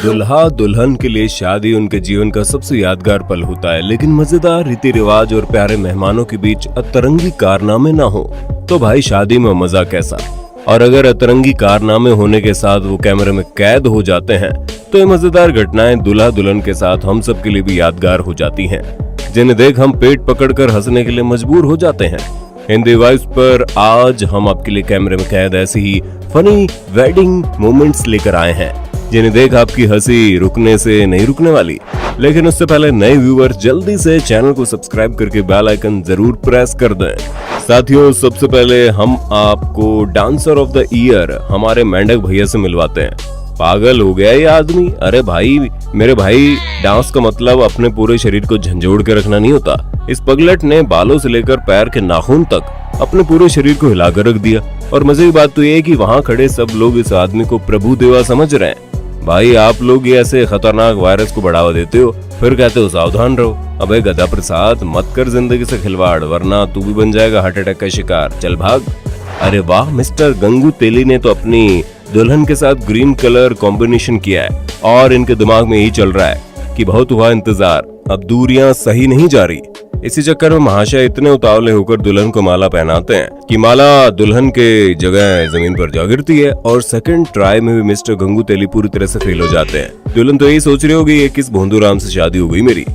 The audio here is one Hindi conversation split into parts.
दुल्हा दुल्हन के लिए शादी उनके जीवन का सबसे यादगार पल होता है, लेकिन मजेदार रीति रिवाज और प्यारे मेहमानों के बीच अतरंगी कारनामे ना हो तो भाई शादी में मजा कैसा। और अगर अतरंगी कारनामे होने के साथ वो कैमरे में कैद हो जाते हैं तो ये मजेदार घटनाएं दुल्हा दुल्हन के साथ हम सब के लिए भी यादगार हो जाती हैं, जिन्हें देख हम पेट पकड़कर हंसने के लिए मजबूर हो जाते हैं। हिंदी वाइब्स पर आज हम आपके लिए कैमरे में कैद ऐसी ही फनी वेडिंग मोमेंट्स लेकर आए हैं, जिन्हें देख आपकी हंसी रुकने से नहीं रुकने वाली। लेकिन उससे पहले नए व्यूअर्स जल्दी से चैनल को सब्सक्राइब करके बेल आइकन जरूर प्रेस कर दें। साथियों, सबसे पहले हम आपको डांसर ऑफ द ईयर हमारे मेंढक भैया से मिलवाते हैं। पागल हो गया ये आदमी। अरे भाई, मेरे भाई, डांस का मतलब अपने पूरे शरीर को झंझोड़ के रखना नहीं होता। इस पगलट ने बालों से लेकर पैर के नाखून तक अपने पूरे शरीर को हिलाकर रख दिया। और मजे की बात तो ये है कि वहाँ खड़े सब लोग इस आदमी को प्रभु देवा समझ रहे हैं। भाई, आप लोग ये ऐसे खतरनाक वायरस को बढ़ावा देते हो, फिर कहते हो सावधान रहो। अबे गधा प्रसाद, मत कर जिंदगी से खिलवाड़, वरना तू भी बन जाएगा हार्ट अटैक का शिकार। चल भाग। अरे वाह, मिस्टर गंगू तेली ने तो अपनी दुल्हन के साथ ग्रीन कलर कॉम्बिनेशन किया है और इनके दिमाग में यही चल रहा है कि बहुत हुआ इंतजार, अब दूरियां सही नहीं जा रही। इसी चक्कर में महाशय इतने उतावले होकर दुल्हन को माला पहनाते हैं कि माला दुल्हन के जगह जमीन पर जा गिरती है और सेकंड ट्राई में भी मिस्टर गंगू तेली पूरी तरह से फेल हो जाते हैं। दुल्हन तो यही सोच रही होगी ये किस भोंदूराम से शादी हो गई मेरी।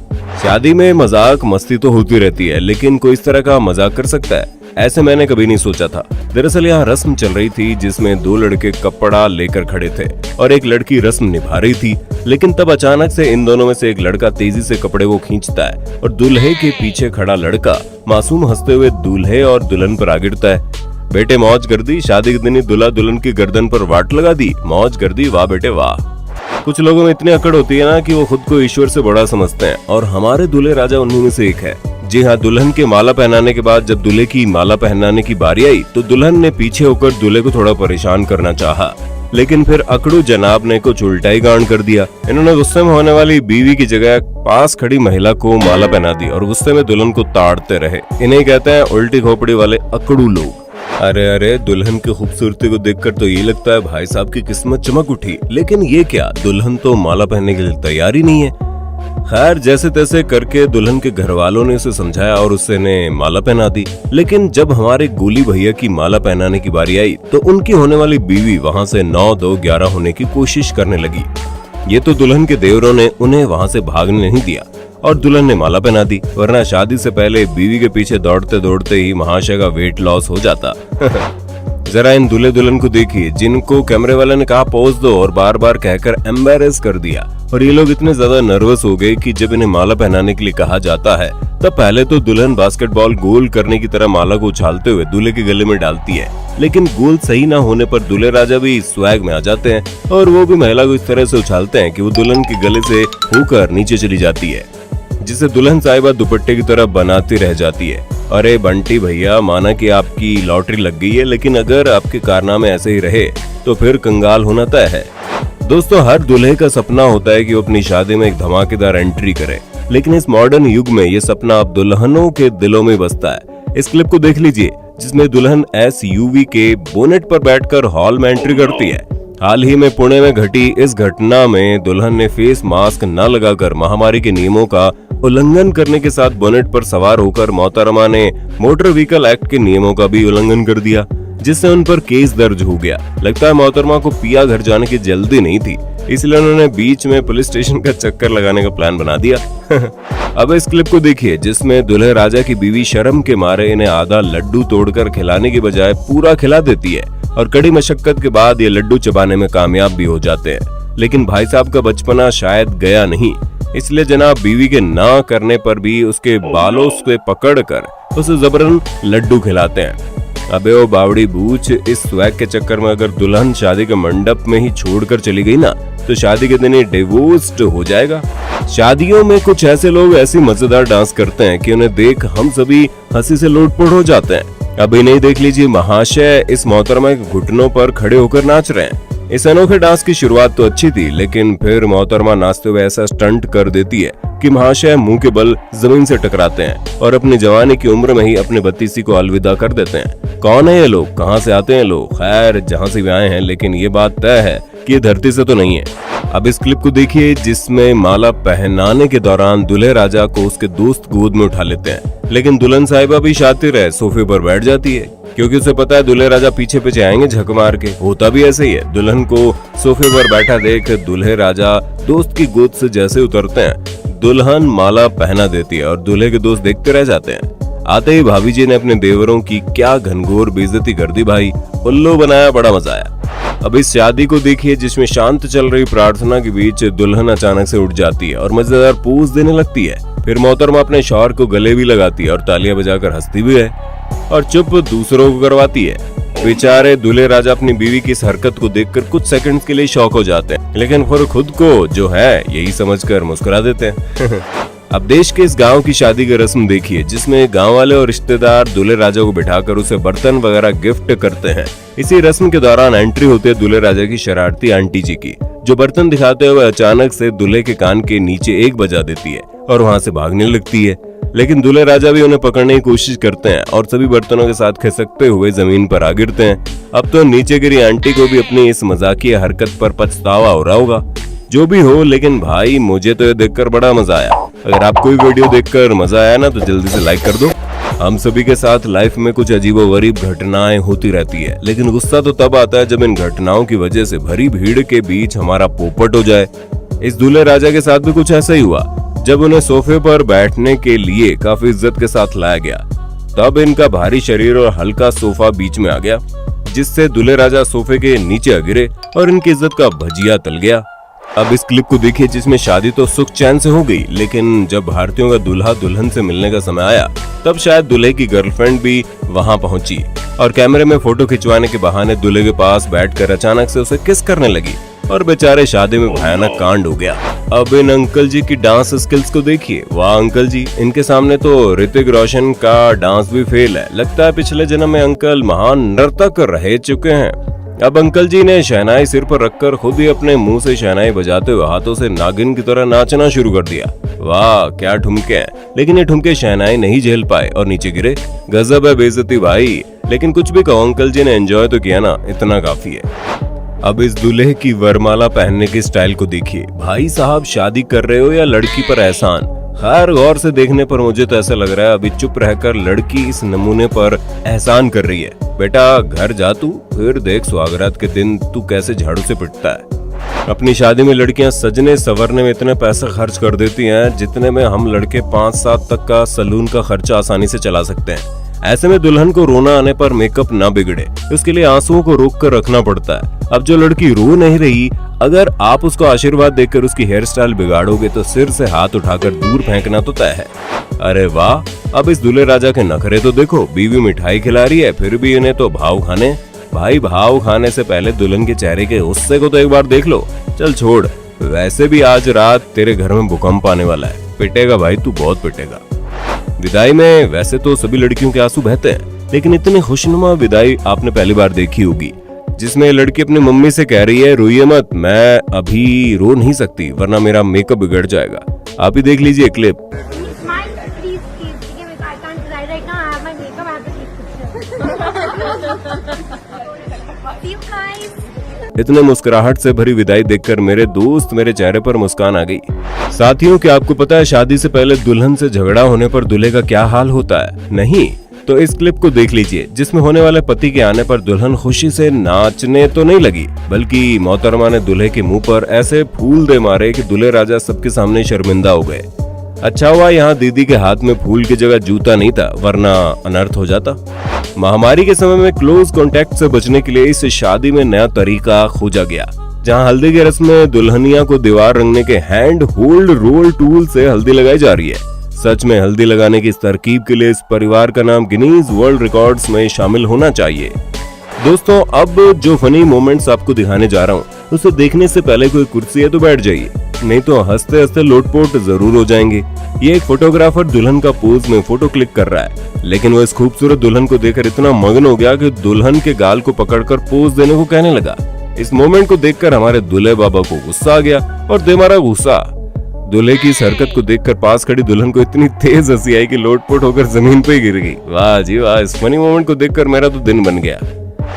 शादी में मजाक मस्ती तो होती रहती है, लेकिन कोई इस तरह का मजाक कर सकता है, ऐसे मैंने कभी नहीं सोचा था। दरअसल यहाँ रस्म चल रही थी जिसमें दो लड़के कपड़ा लेकर खड़े थे और एक लड़की रस्म निभा रही थी। लेकिन तब अचानक से इन दोनों में से एक लड़का तेजी से कपड़े को खींचता है और दूल्हे के पीछे खड़ा लड़का मासूम हंसते हुए दूल्हे और दुल्हन पर आ गिरता है। बेटे मौज कर दी, शादी के दिन ही दूल्हा दुल्हन की गर्दन पर वाट लगा दी, मौज कर दी, वाह बेटे वाह। कुछ लोगों में इतनी अकड़ होती है ना कि वो खुद को ईश्वर से बड़ा समझते हैं, और हमारे दूल्हे राजा उन्हीं में से एक है। जी हाँ, दुल्हन के माला पहनाने के बाद जब दूल्हे की माला पहनाने की बारी आई तो दुल्हन ने पीछे होकर दूल्हे को थोड़ा परेशान करना चाहा, लेकिन फिर अकड़ू जनाब ने कुछ उल्टा ही गांड कर दिया। इन्होंने गुस्से में होने वाली बीवी की जगह पास खड़ी महिला को माला पहना दी और गुस्से में दुल्हन को ताड़ते रहे। इन्हें कहते हैं उल्टी खोपड़ी वाले अकड़ू लोग। अरे अरे, दुल्हन की खूबसूरती को देखकर तो ये लगता है भाई साहब की किस्मत चमक उठी, लेकिन ये क्या, दुल्हन तो माला पहनने के लिए तैयार ही नहीं है। खैर, जैसे तैसे करके दुल्हन के घर वालों ने उसे समझाया और उससे ने माला पहना दी। लेकिन जब हमारे गोली भैया की माला पहनाने की बारी आई तो उनकी होने वाली बीवी वहां से 9-2-11 होने की कोशिश करने लगी। ये तो दुल्हन के देवरों ने उन्हें वहां से भागने नहीं दिया और दुल्हन ने माला पहना दी, वरना शादी से पहले बीवी के पीछे दौड़ते दौड़ते ही महाशय का वेट लॉस हो जाता। जरा इन दूल्हे दुल्हन को देखिए, जिनको कैमरे वाले ने कहा पोज दो और बार बार कहकर एम्बेरस कर दिया, और ये लोग इतने ज्यादा नर्वस हो गए कि जब इन्हें माला पहनाने के लिए कहा जाता है तब पहले तो दुल्हन बास्केटबॉल गोल करने की तरह माला को उछालते हुए दूल्हे के गले में डालती है, लेकिन गोल सही ना होने पर दूल्हे राजा भी स्वैग में आ जाते हैं और वो भी महिला को इस तरह से उछालते हैं कि वो दुल्हन के गले से होकर नीचे चली जाती है, जिसे दुल्हन साहिबा दुपट्टे की तरह बनाती रह जाती है। अरे बंटी भैया, माना कि आपकी लॉटरी लग गई है, लेकिन अगर आपके कारनामे ऐसे ही रहे तो फिर कंगाल होना तय है। दोस्तों, हर दूल्हे का सपना होता है कि वो अपनी शादी में एक धमाकेदार एंट्री करे, लेकिन इस मॉडर्न युग में ये सपना अब दुल्हनों के दिलों में बसता है। इस क्लिप को देख लीजिए जिसमें दुल्हन SUV के बोनेट पर बैठकर हॉल में एंट्री करती है। हाल ही में पुणे में घटी इस घटना में दुल्हन ने फेस मास्क न लगाकर महामारी के नियमों का उल्लंघन करने के साथ बोनेट पर सवार होकर मोहतरमा ने मोटर व्हीकल एक्ट के नियमों का भी उल्लंघन कर दिया, जिससे उन पर केस दर्ज हो गया। लगता है मोहतरमा को पिया घर जाने की जल्दी नहीं थी, इसलिए उन्होंने बीच में पुलिस स्टेशन का चक्कर लगाने का प्लान बना दिया। अब इस क्लिप को देखिए जिसमें दूल्हे राजा की बीवी शर्म के मारे इन्हें आधा लड्डू तोड़कर खिलाने की बजाय पूरा खिला देती है और कड़ी मशक्कत के बाद ये लड्डू चबाने में कामयाब भी हो जाते हैं। लेकिन भाई साहब का बचपना शायद गया नहीं, इसलिए जनाब बीवी के ना करने पर भी उसके बालों से पकड़कर उसे जबरन लड्डू खिलाते हैं। अबे ओ बावड़ी बूच, इस स्वैग के चक्कर में अगर दुल्हन शादी के मंडप में ही छोड़कर चली गई ना तो शादी के दिन ही डिवोर्स्ड हो जाएगा। शादियों में कुछ ऐसे लोग ऐसी मजेदार डांस करते हैं कि उन्हें देख हम सभी हंसी से लोटपोट हो जाते हैं। अभी नहीं, देख लीजिए, महाशय इस मोहतरमा के घुटनों पर खड़े होकर नाच रहे हैं। इस अनोखे डांस की शुरुआत तो अच्छी थी, लेकिन फिर मोहतरमा नाचते हुए ऐसा स्टंट कर देती है कि महाशय मुंह के बल जमीन से टकराते हैं और अपनी जवानी की उम्र में ही अपने भतीसी को अलविदा कर देते हैं। कौन है ये लोग, कहाँ से आते हैं लोग, खैर जहाँ से भी आए हैं, लेकिन ये बात तय है कि ये धरती से तो नहीं है। अब इस क्लिप को देखिए जिसमें माला पहनाने के दौरान दूल्हे राजा को उसके दोस्त गोद में उठा लेते हैं, लेकिन दुल्हन साहिबा भी शातिर है, सोफे पर बैठ जाती है क्योंकि उसे पता है दूल्हे राजा पीछे पीछे आएंगे झक मार के। होता भी ऐसे ही है। दुल्हन को सोफे पर बैठा देख दूल्हे राजा दोस्त की गोद से जैसे उतरते हैं, दुल्हन माला पहना देती है और दूल्हे के दोस्त देखते रह जाते हैं। आते ही भाभी जी ने अपने देवरों की क्या घनघोर बेइज्जती कर दी भाई, उल्लू बनाया, बड़ा मजा आया। अब इस शादी को देखिए जिसमें शांत चल रही प्रार्थना के बीच दुल्हन अचानक से उठ जाती है और मजेदार पोज देने लगती है। फिर मोहतरमा अपने शौहर को गले भी लगाती है और तालियां बजाकर हंसती भी है और चुप दूसरों को करवाती है। बेचारे दूल्हे राजा अपनी बीवी की इस हरकत को देखकर कुछ सेकंड्स के लिए शॉक हो जाते हैं, लेकिन फिर खुद को जो है यही समझकर मुस्कुरा देते हैं। अब देश के इस गांव की शादी की रस्म देखिए जिसमें गांव वाले और रिश्तेदार दूल्हे राजा को बिठाकर उसे बर्तन वगैरह गिफ्ट करते हैं। इसी रस्म के दौरान एंट्री होती है दूल्हे राजा की शरारती आंटी जी की, जो बर्तन दिखाते हुए अचानक से दूल्हे के कान के नीचे एक बजा देती है और वहां से भागने लगती है। लेकिन दूल्हे राजा भी उन्हें पकड़ने की कोशिश करते हैं और सभी बर्तनों के साथ खिसकते हुए जमीन पर आ गिरते हैं। अब तो नीचे गिरी आंटी को भी अपनी इस मजाकिया हरकत पर पछतावा हो रहा होगा। जो भी हो, लेकिन भाई मुझे तो ये देखकर बड़ा मजा आया। अगर आपको भी वीडियो देखकर मजा आया ना तो जल्दी से लाइक कर दो। हम सभी के साथ लाइफ में कुछ अजीबोगरीब घटनाएं होती रहती है, लेकिन गुस्सा तो तब आता है जब इन घटनाओं की वजह से भरी भीड़ के बीच हमारा पोपट हो जाए। इस दूल्हे राजा के साथ भी कुछ ऐसा ही हुआ। जब उन्हें सोफे पर बैठने के लिए काफी इज्जत के साथ लाया गया, तब इनका भारी शरीर और हल्का सोफा बीच में आ गया, जिससे दूल्हे राजा सोफे के नीचे गिरे और इनकी इज्जत का भजिया तल गया। अब इस क्लिप को देखिए जिसमें शादी तो सुख चैन से हो गई, लेकिन जब भारतीयों का दूल्हा दुल्हन से मिलने का समय आया तब शायद दूल्हे की गर्लफ्रेंड भी वहां पहुंची और कैमरे में फोटो खिंचवाने के बहाने दूल्हे के पास बैठकर अचानक से उसे किस करने लगी और बेचारे शादी में भयानक कांड हो गया। अब इन अंकल जी की डांस स्किल्स को देखिए, वाह अंकल जी, इनके सामने तो ऋतिक रोशन का डांस भी फेल है। लगता है पिछले जन्म में अंकल महान नर्तक रह चुके हैं। अब अंकल जी ने शहनाई सिर पर रखकर खुद ही अपने मुंह से शहनाई बजाते हुए हाथों से नागिन की तरह नाचना शुरू कर दिया। वाह क्या ठुमके हैं, लेकिन ये ठुमके शहनाई नहीं झेल पाए और नीचे गिरे। गजब है बेइज्जती भाई, लेकिन कुछ भी कहो अंकल जी ने एंजॉय तो किया ना, इतना काफी है। अब इस दूल्हे की वरमाला पहनने की स्टाइल को देखिए। भाई साहब शादी कर रहे हो या लड़की पर एहसान? खैर गौर से देखने पर मुझे तो ऐसा लग रहा है अभी चुप रहकर लड़की इस नमूने पर एहसान कर रही है। बेटा घर जा तू, फिर देख सुहागरात के दिन तू कैसे झाड़ू से पिटता है। अपनी शादी में लड़कियां सजने संवरने में इतने पैसे खर्च कर देती हैं जितने में हम लड़के 5-7 तक का सलून का खर्चा आसानी से चला सकते हैं। ऐसे में दुल्हन को रोना आने पर मेकअप ना बिगड़े, उसके लिए आंसुओं को रोक कर रखना पड़ता है। अब जो लड़की रो नहीं रही, अगर आप उसको आशीर्वाद देकर उसकी हेयर स्टाइल बिगाड़ोगे तो सिर से हाथ उठाकर दूर फेंकना तो तय है। अरे वाह, अब इस दूल्हे राजा के नखरे तो देखो, बीवी मिठाई खिला रही है फिर भी इन्हें तो भाव खाने। भाई भाव खाने से पहले दुल्हन के चेहरे के गुस्से को तो एक बार देख लो। चल छोड़, वैसे भी आज रात तेरे घर में भूकंप आने वाला है, पिटेगा भाई तू, बहुत पिटेगा। विदाई में वैसे तो सभी लड़कियों के आंसू बहते हैं, लेकिन इतनी खुशनुमा विदाई आपने पहली बार देखी होगी जिसमें लड़की अपनी मम्मी से कह रही है रोइए मत, मैं अभी रो नहीं सकती वरना मेरा मेकअप बिगड़ जाएगा। आप ही देख लीजिए क्लिप। इतने मुस्कुराहट से भरी विदाई देखकर मेरे दोस्त मेरे चेहरे पर मुस्कान आ गई। साथियों, क्या आपको पता है शादी से पहले दुल्हन से झगड़ा होने पर दूल्हे का क्या हाल होता है? नहीं तो इस क्लिप को देख लीजिए जिसमें होने वाले पति के आने पर दुल्हन खुशी से नाचने तो नहीं लगी, बल्कि मोहतरमा ने दूल्हे के मुंह पर ऐसे फूल दे मारे कि दूल्हे राजा सबके सामने शर्मिंदा हो गए। अच्छा हुआ यहाँ दीदी के हाथ में फूल की जगह जूता नहीं था, वरना अनर्थ हो जाता। महामारी के समय में क्लोज कांटेक्ट से बचने के लिए इस शादी में नया तरीका खोजा गया, जहां हल्दी की रस्म में दुल्हनिया को दीवार रंगने के हैंड होल्ड रोल टूल से हल्दी लगाई जा रही है। सच में हल्दी लगाने की इस तरकीब के लिए इस परिवार का नाम गिनीज वर्ल्ड रिकॉर्ड्स में शामिल होना चाहिए। दोस्तों, अब जो फनी मोमेंट्स आपको दिखाने जा रहा हूँ उसे देखने से पहले कोई कुर्सी है तो बैठ जाइए, नहीं तो हंसते हंसते लोटपोट जरूर हो जाएंगे। ये एक फोटोग्राफर दुल्हन का पोज में फोटो क्लिक कर रहा है, लेकिन वो इस खूबसूरत दुल्हन को देखकर इतना मगन हो गया कि दुल्हन के गाल को पकड़कर पोज देने को कहने लगा। इस मोमेंट को देखकर हमारे दूल्हे बाबा को गुस्सा आ गया और दे मारा गुस्सा। दूल्हे की इस हरकत को देखकर पास खड़ी दुल्हन को इतनी तेज हंसी आई कि लोटपोट होकर जमीन पे गिर गई। वाह जी वाह, इस फनी मोमेंट को देखकर मेरा तो दिन बन गया।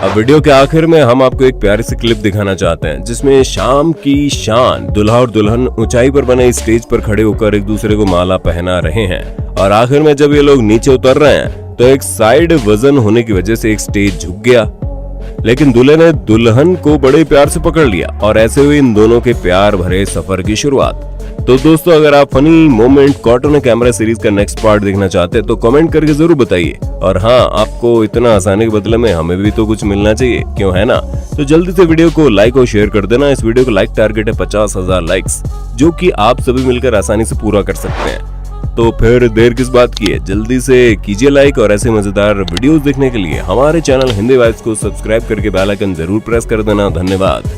अब वीडियो के आखिर में हम आपको एक प्यारी सी क्लिप दिखाना चाहते हैं जिसमें शाम की शान दुल्हा और दुल्हन ऊंचाई पर बने स्टेज पर खड़े होकर एक दूसरे को माला पहना रहे हैं और आखिर में जब ये लोग नीचे उतर रहे हैं तो एक साइड वजन होने की वजह से एक स्टेज झुक गया, लेकिन दूल्हे ने दुल्हन को बड़े प्यार से पकड़ लिया और ऐसे हुई इन दोनों के प्यार भरे सफर की शुरुआत। तो दोस्तों, अगर आप funny moment caught on camera series का नेक्स्ट पार्ट देखना चाहते हैं तो कमेंट करके जरूर बताइए। और हाँ, आपको इतना आसानी के बदले में हमें भी तो कुछ मिलना चाहिए, क्यों है ना? तो जल्दी से वीडियो को लाइक और शेयर कर देना। इस वीडियो को लाइक टारगेट है 50,000 लाइक्स, जो कि आप सभी मिलकर आसानी से पूरा कर सकते हैं। तो फिर देर किस बात की है, जल्दी से कीजिए लाइक और ऐसे मजेदार वीडियोस देखने के लिए हमारे चैनल हिंदी वाइब्स को सब्सक्राइब करके बेल आइकन जरूर प्रेस कर देना। धन्यवाद।